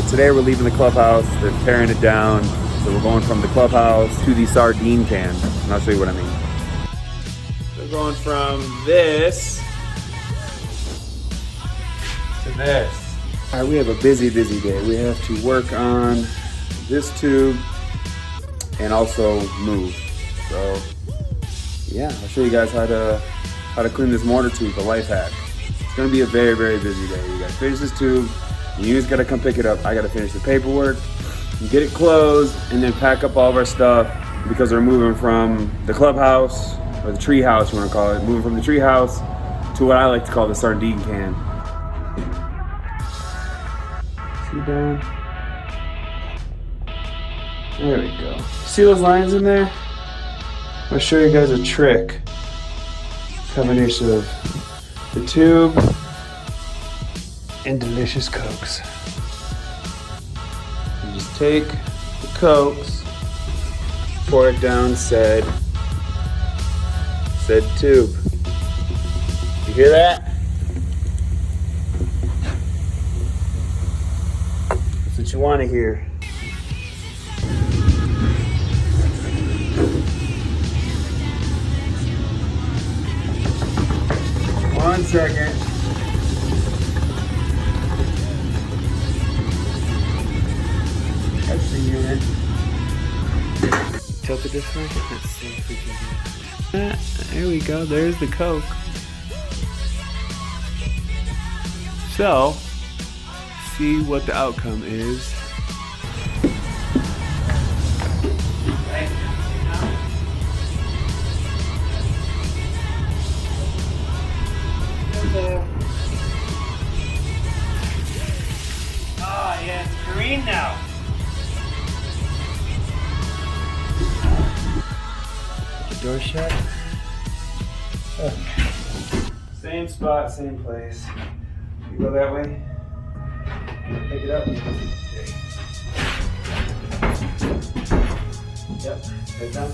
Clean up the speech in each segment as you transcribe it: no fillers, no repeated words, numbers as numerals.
Today we're leaving the clubhouse. They're tearing it down. So we're going from the clubhouse to the sardine can. And I'll show you what I mean. We're going from this to this. All right, we have a busy day. We have to work on this tube and also move. So yeah, I'll show you guys how to clean this mortar tube, the life hack. It's gonna be a very busy day. You guys finish this tube, you just gotta come pick it up. I gotta finish the paperwork, get it closed, and then pack up all of our stuff because we're moving from the clubhouse, or the tree house you wanna call it, moving from the tree house to what I like to call the sardine can. See down? There we go. See those lines in there? I'm gonna show you guys a trick. Combination of the tube and delicious Cokes. You just take the Cokes, pour it down said tube. You hear that? That's what you want to hear. One second. That's the unit. Tilt it this way. Let's see if we can do that. There we go. There's the Coke. So, see what the outcome is. Oh yeah, it's green now. Put the door shut. Okay. Same spot, same place. You go that way. Pick it up. Yep. Right down.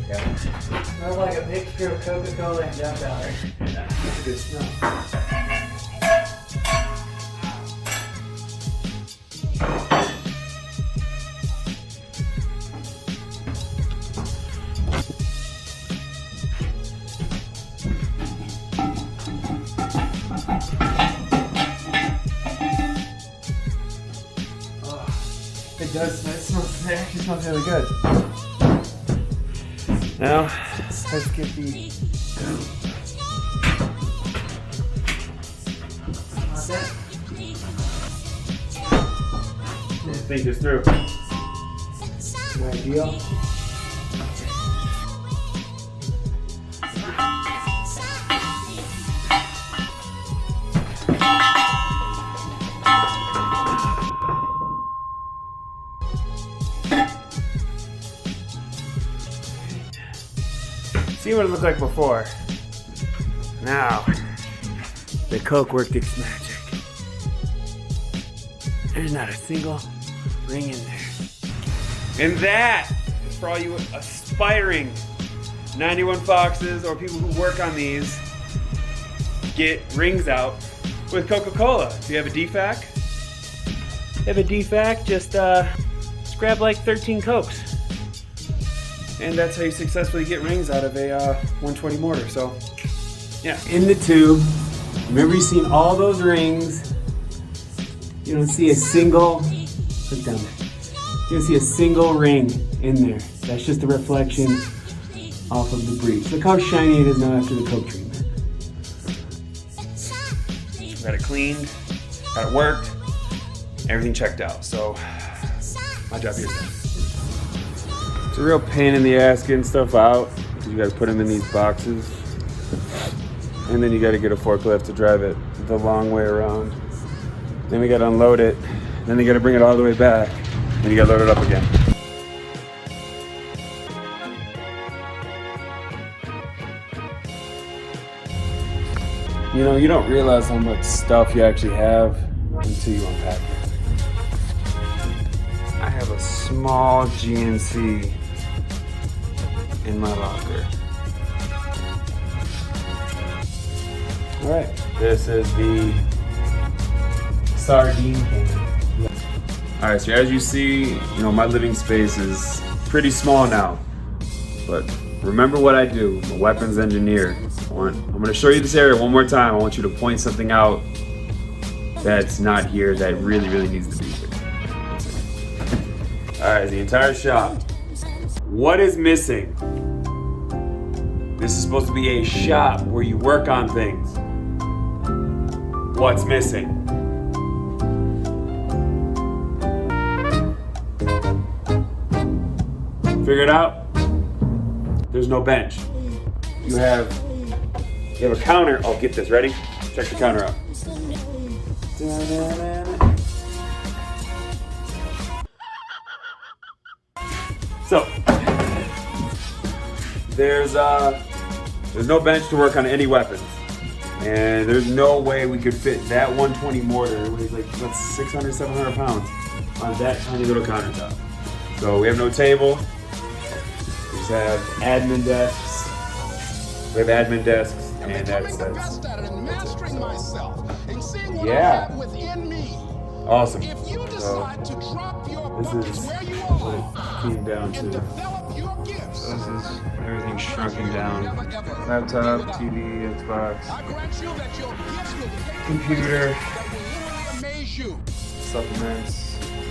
Yeah. Smells like a mixture of Coca-Cola and gunpowder. Yeah, that's a good smell. Oh, it does. It actually smells really good. Now, let's get the... Let's think this through. No ideal. See what it looked like before. Now, the Coke worked its magic. There's not a single ring in there. And that is for all you aspiring 91 Foxes or people who work on these, get rings out with Coca-Cola. If you have a defact, just grab like 13 Cokes. And that's how you successfully get rings out of a 120 mortar. So, yeah. In the tube, remember you've seen all those rings. You don't see a single, look down there. You don't see a single ring in there. That's just a reflection off of the breeze. Look how shiny it is now after the Coke treatment. Got it cleaned, got it worked, everything checked out. So, my job here is done. It's a real pain in the ass getting stuff out because you got to put them in these boxes, and then you got to get a forklift to drive it the long way around. Then we got to unload it, then you got to bring it all the way back, and you got to load it up again. You know, you don't realize how much stuff you actually have until you unpack it. I have a small GNC in my locker. All right, this is the sardine can. All right, so as you see, my living space is pretty small now, but remember what I do. I'm a weapons engineer. I'm gonna show you this area one more time. I want you to point something out that's not here that really, really needs to be here. All right, the entire shop. What is missing? This is supposed to be a shop where you work on things. What's missing? Figure it out? There's no bench. You have a counter. Oh, get this, ready? Check the counter out. So, there's no bench to work on any weapons. And there's no way we could fit that 120 mortar, it weighs like, 600, 700 pounds, on that tiny little countertop. So we have no table. We just have admin desks. We have admin desks, and that's it. Yeah. Awesome. So this is what it came down to. So this is everything shrunken down. Laptop, TV, Xbox, computer, supplements,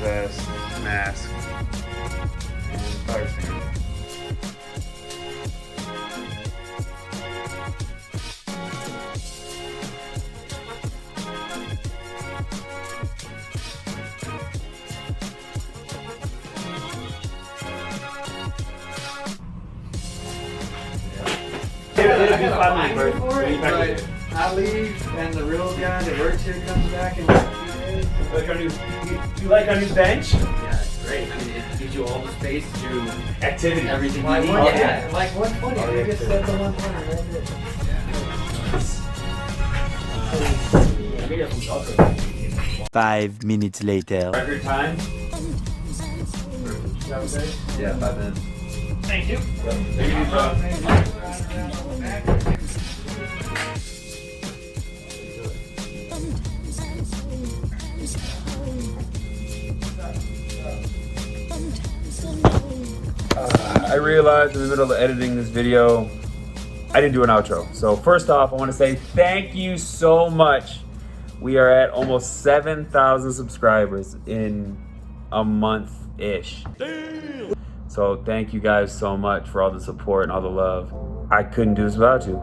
vest, mask, and fire stand. It'll be 5 minutes before it, but I leave and the real guy that works here comes back in like 2 days. You like our new bench? Yeah, it's great. I mean, it gives you all the space to do Activity. everything Like, you need. yeah, like 120. Oh, We yeah. just set the 120 right there. 5 minutes later. Record time? Yeah, 5 minutes. Thank you. I realized in the middle of editing this video, I didn't do an outro. So first off, I want to say thank you so much. We are at almost 7,000 subscribers in a month-ish. So thank you guys so much for all the support and all the love. I couldn't do this without you.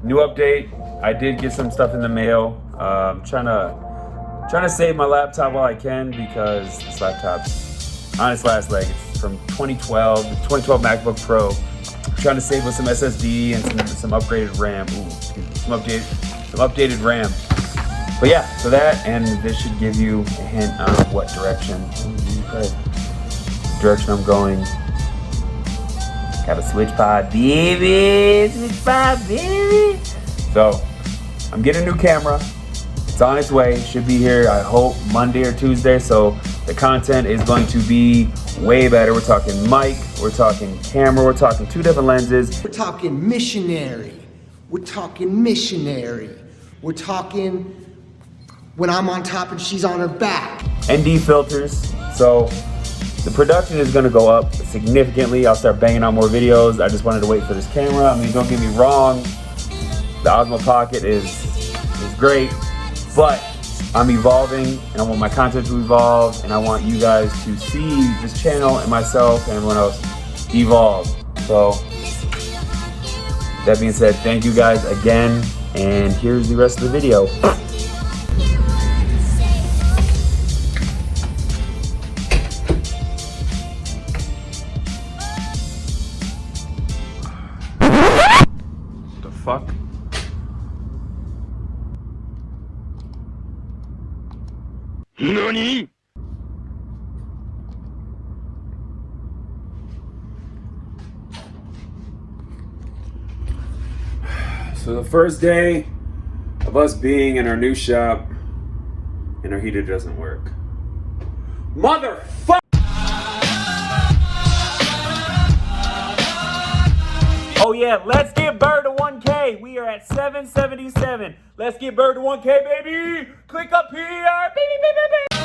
New update, I did get some stuff in the mail. Trying to save my laptop while I can, because this laptop's on its last leg. It's from 2012 MacBook Pro. I'm trying to save with some SSD and some upgraded RAM. Ooh, excuse me, some updated RAM. But yeah, so that, and this should give you a hint on what direction I'm going. Got a switch pod, baby. Switch pod, baby. So I'm getting a new camera. It's on its way. Should be here, I hope, Monday or Tuesday. So the content is going to be way better. We're talking mic, we're talking camera, we're talking 2 different lenses. We're talking missionary. We're talking missionary. We're talking when I'm on top and she's on her back. ND filters. So the production is gonna go up significantly. I'll start banging out more videos. I just wanted to wait for this camera. I mean, don't get me wrong, the Osmo Pocket is great, but I'm evolving and I want my content to evolve, and I want you guys to see this channel and myself and everyone else evolve. So that being said, thank you guys again, and here's the rest of the video. The fuck? NANI?! So the first day of us being in our new shop, and our heater doesn't work. Motherfucker! Oh yeah, let's get Bird to 1K. We are at 777. Let's get Bird to 1K, baby. Click up here. Baby, baby, baby.